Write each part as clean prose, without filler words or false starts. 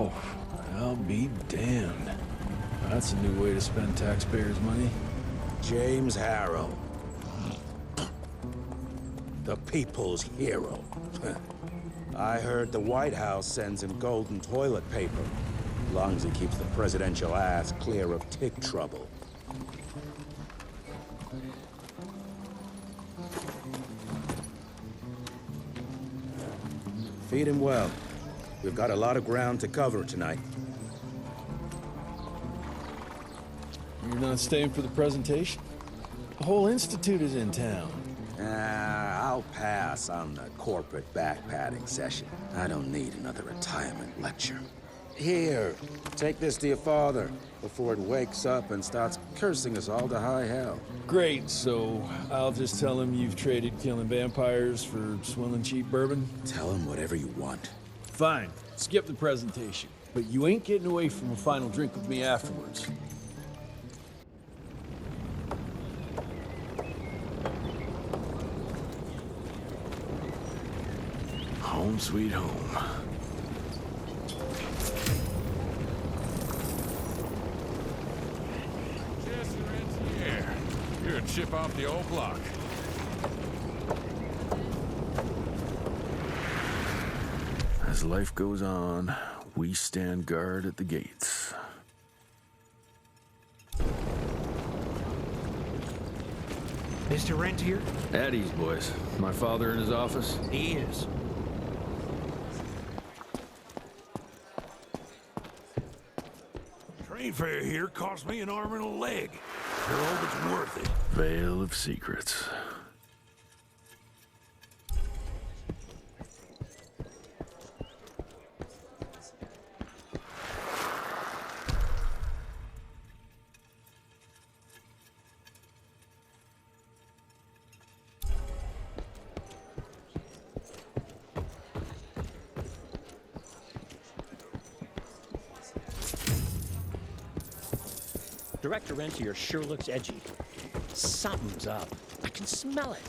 Oh, I'll be damned. That's a new way to spend taxpayers' money. James Harrow. The people's hero. I heard the White House sends him golden toilet paper. As long as he keeps the presidential ass clear of tick trouble. Feed him well. We've got a lot of ground to cover tonight. You're not staying for the presentation? The whole institute is in town. I'll pass on the corporate back-patting session. I don't need another retirement lecture. Here, take this to your father before it wakes up and starts cursing us all to high hell. Great, so I'll just tell him you've traded killing vampires for swilling cheap bourbon? Tell him whatever you want. Fine, skip the presentation. But you ain't getting away from a final drink with me afterwards. Home sweet home. You're a chip off the old block. As life goes on, we stand guard at the gates. Mr. Rentier? At ease, boys. My father in his office? He is. Train fare here cost me an arm and a leg. I hope it's worth it. Veil of Secrets. Director Rentier sure looks edgy. Something's up. I can smell it.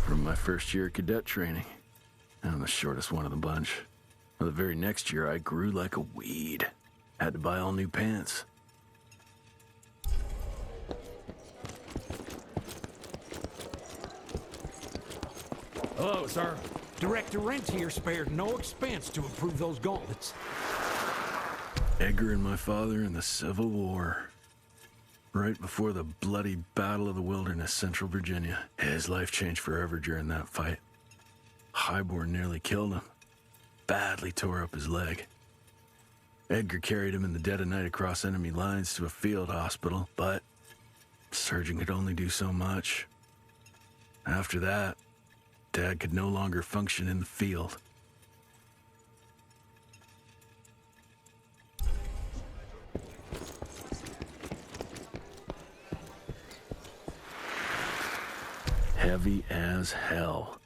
From my first year of cadet training, I'm the shortest one of the bunch. Well, the very next year, I grew like a weed. Had to buy all new pants. Hello, sir. Director Rentier spared no expense to improve those gauntlets. Edgar and my father in the Civil War. Right before the bloody Battle of the Wilderness, Central Virginia. His life changed forever during that fight. Highborn nearly killed him. Badly tore up his leg. Edgar carried him in the dead of night across enemy lines to a field hospital, but the surgeon could only do so much. After that, Dad could no longer function in the field. Heavy as hell.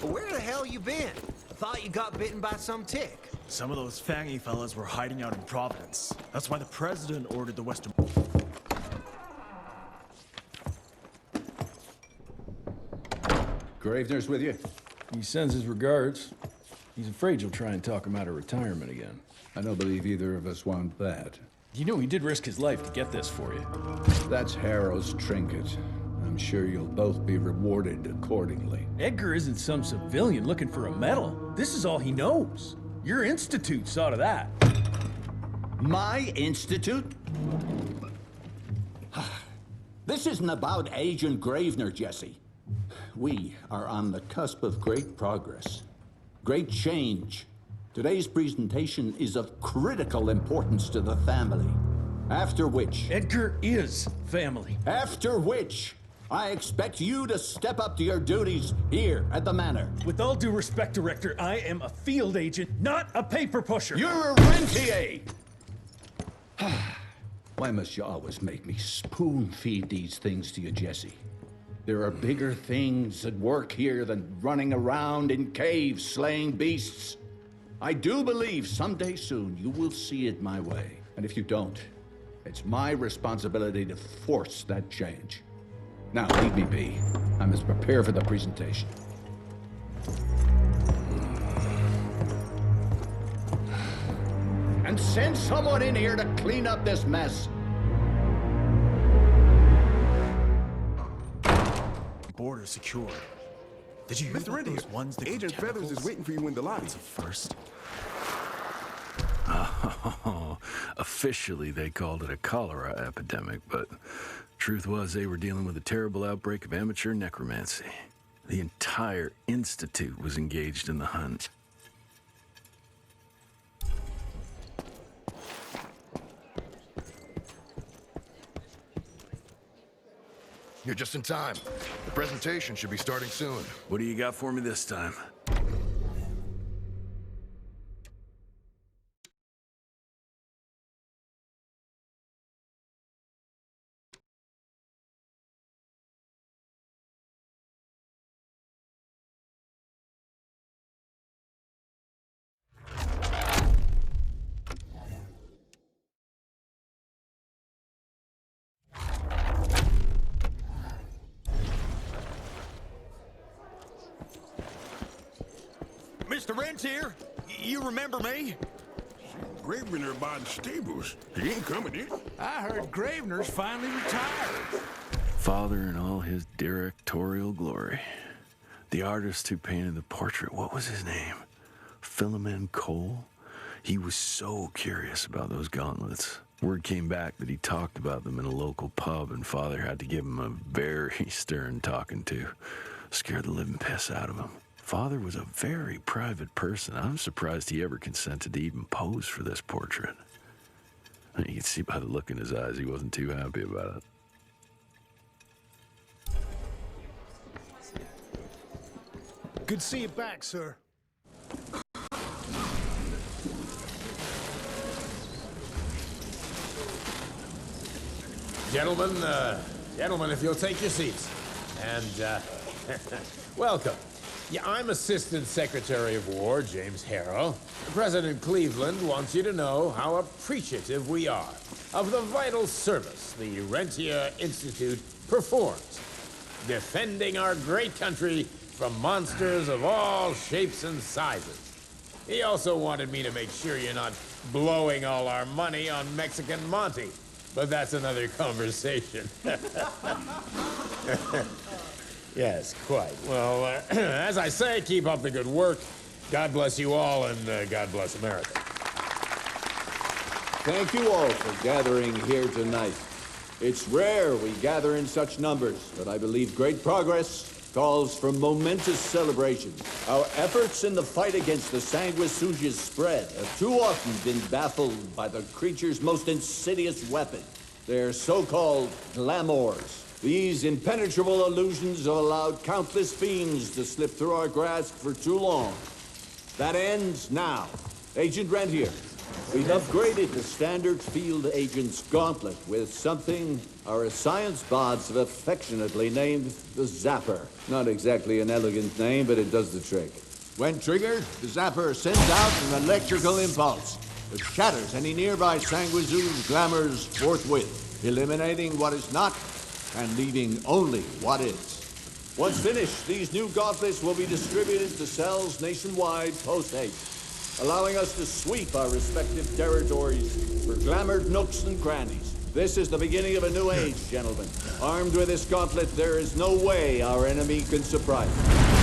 Where the hell you been? I thought you got bitten by some tick. Some of those fangy fellas were hiding out in Providence. That's why the president ordered the Western... Gravener's with you? He sends his regards. He's afraid you'll try and talk him out of retirement again. I don't believe either of us want that. You know he did risk his life to get this for you. That's Harrow's trinket. I'm sure you'll both be rewarded accordingly. Edgar isn't some civilian looking for a medal. This is all he knows. Your institute saw to that. My institute? This isn't about Agent Gravener, Jesse. We are on the cusp of great progress, great change. Today's presentation is of critical importance to the family. After which... Edgar is family. After which, I expect you to step up to your duties here at the Manor. With all due respect, Director, I am a field agent, not a paper pusher. You're a rentier! Why must you always make me spoon-feed these things to you, Jesse? There are bigger things at work here than running around in caves slaying beasts. I do believe someday soon you will see it my way. And if you don't, it's my responsibility to force that change. Now, leave me be. I must prepare for the presentation. And send someone in here to clean up this mess. Border secured. Did you hear Mr. about Rentier, those ones that Agent grew Feathers is tentacles? waiting for you in the lobby. It's a first. Oh, officially they called it a cholera epidemic, but truth was they were dealing with a terrible outbreak of amateur necromancy. The entire institute was engaged in the hunt. You're just in time. The presentation should be starting soon. What do you got for me this time? Mr. Rentier, you remember me? Gravener by the stables. He ain't coming in. I heard Gravener's finally retired. Father in all his directorial glory. The artist who painted the portrait, what was his name? Philomen Cole? He was so curious about those gauntlets. Word came back that he talked about them in a local pub, and Father had to give him a very stern talking to. Scared the living piss out of him. Father was a very private person. I'm surprised he ever consented to even pose for this portrait. You can see by the look in his eyes he wasn't too happy about it. Good to see you back, sir. Gentlemen, if you'll take your seats. And, welcome. Yeah, I'm Assistant Secretary of War, James Harrow. President Cleveland wants you to know how appreciative we are of the vital service the Rentier Institute performs, defending our great country from monsters of all shapes and sizes. He also wanted me to make sure you're not blowing all our money on Mexican Monty, but that's another conversation. Yes, quite. Well, as I say, keep up the good work. God bless you all, and God bless America. Thank you all for gathering here tonight. It's rare we gather in such numbers, but I believe great progress calls for momentous celebration. Our efforts in the fight against the sanguisuga's spread have too often been baffled by the creature's most insidious weapon, their so-called glamours. These impenetrable illusions have allowed countless fiends to slip through our grasp for too long. That ends now. Agent Rentier, we've upgraded the standard field agent's gauntlet with something our science bots have affectionately named the Zapper. Not exactly an elegant name, but it does the trick. When triggered, the Zapper sends out an electrical impulse that shatters any nearby sanguisuga's glamours forthwith, eliminating what is not and leaving only what is. Once finished, these new gauntlets will be distributed to cells nationwide post-haste, allowing us to sweep our respective territories for glamored nooks and crannies. This is the beginning of a new age, gentlemen. Armed with this gauntlet, there is no way our enemy can surprise us.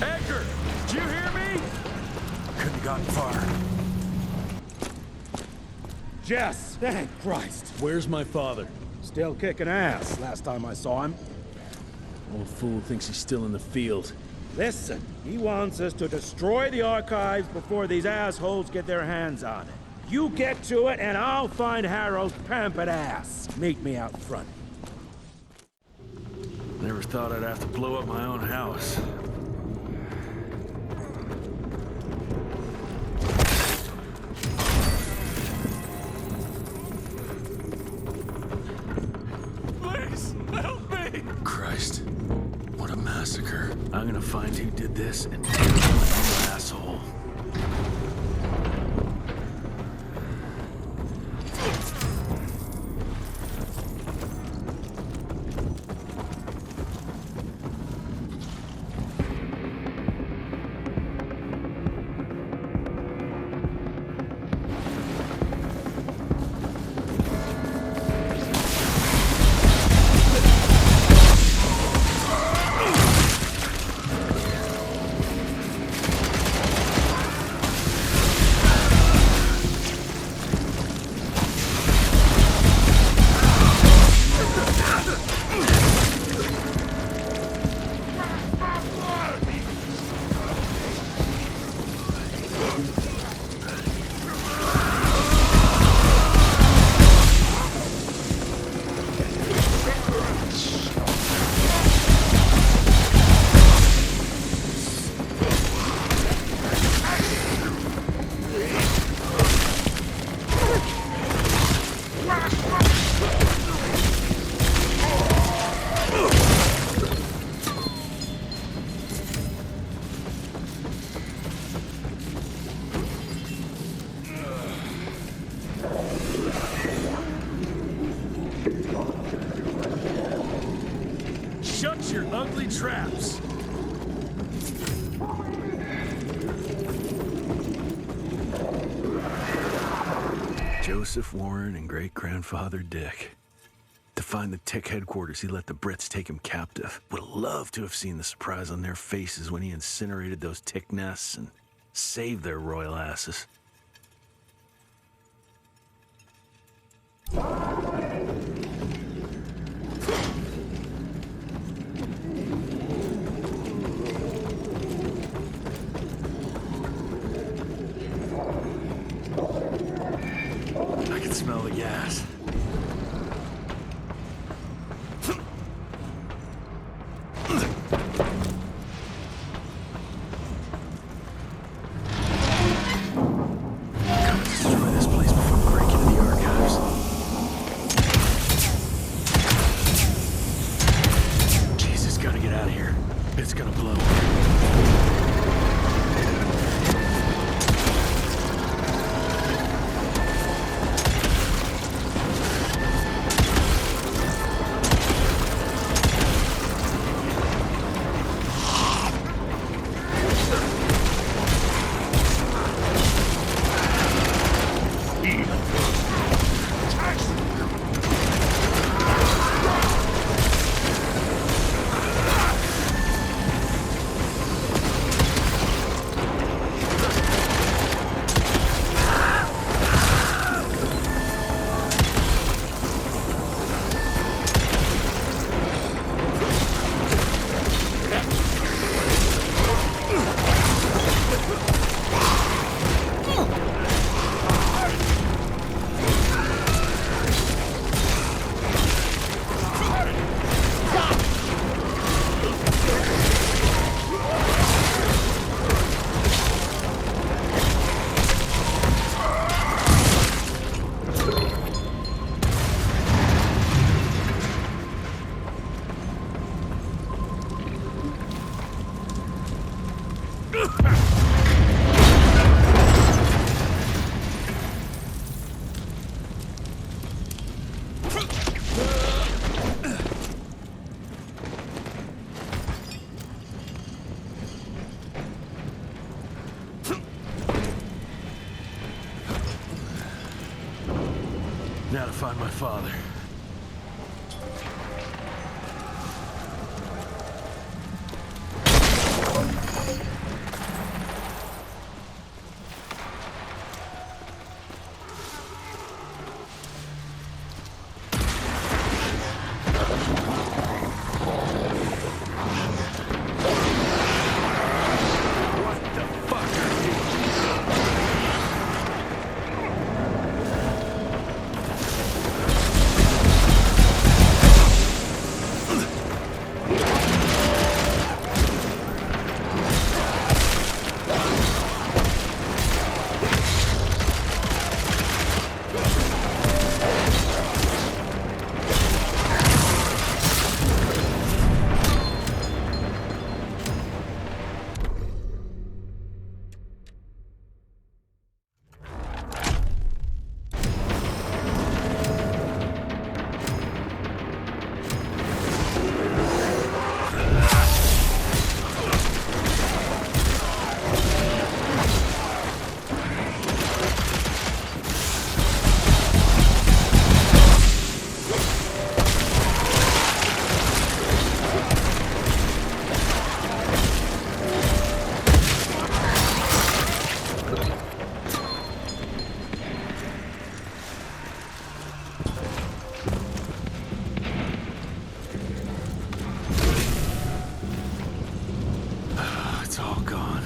Edgar! Did you hear me? Couldn't have gotten far. Jess! Thank Christ! Where's my father? Still kicking ass, last time I saw him. Old fool thinks he's still in the field. Listen, he wants us to destroy the archives before these assholes get their hands on it. You get to it, and I'll find Harrow's pampered ass. Meet me out front. Never thought I'd have to blow up my own house. Please, help me! Christ, what a massacre. I'm gonna find who did this and kill him, you asshole. Shut your ugly traps! Joseph Warren and great-grandfather Dick. To find the Tick headquarters, he let the Brits take him captive. Would have loved to have seen the surprise on their faces when he incinerated those Tick nests and saved their royal asses. I can smell the gas. Gotta destroy this place before we break into the archives. Jesus, gotta get out of here. It's gonna blow. Now to find my father. It's all gone.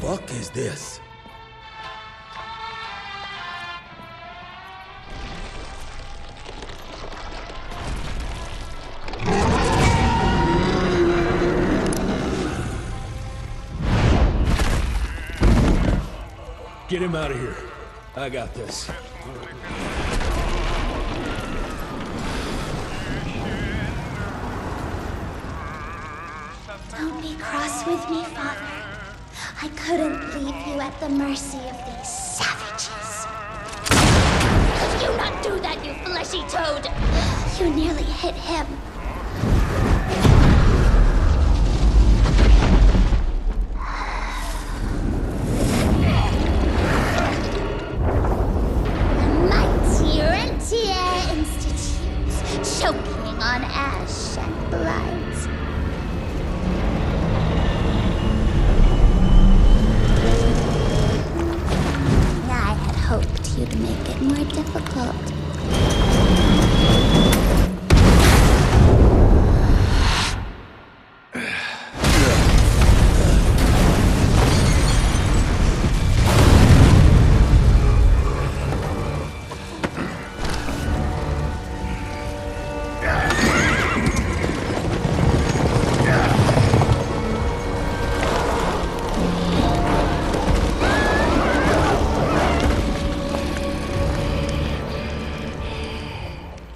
Fuck is this? Get him out of here. I got this. Don't be cross with me, Father. I couldn't leave you at the mercy of these savages. Could you not do that, you fleshy toad? You nearly hit him.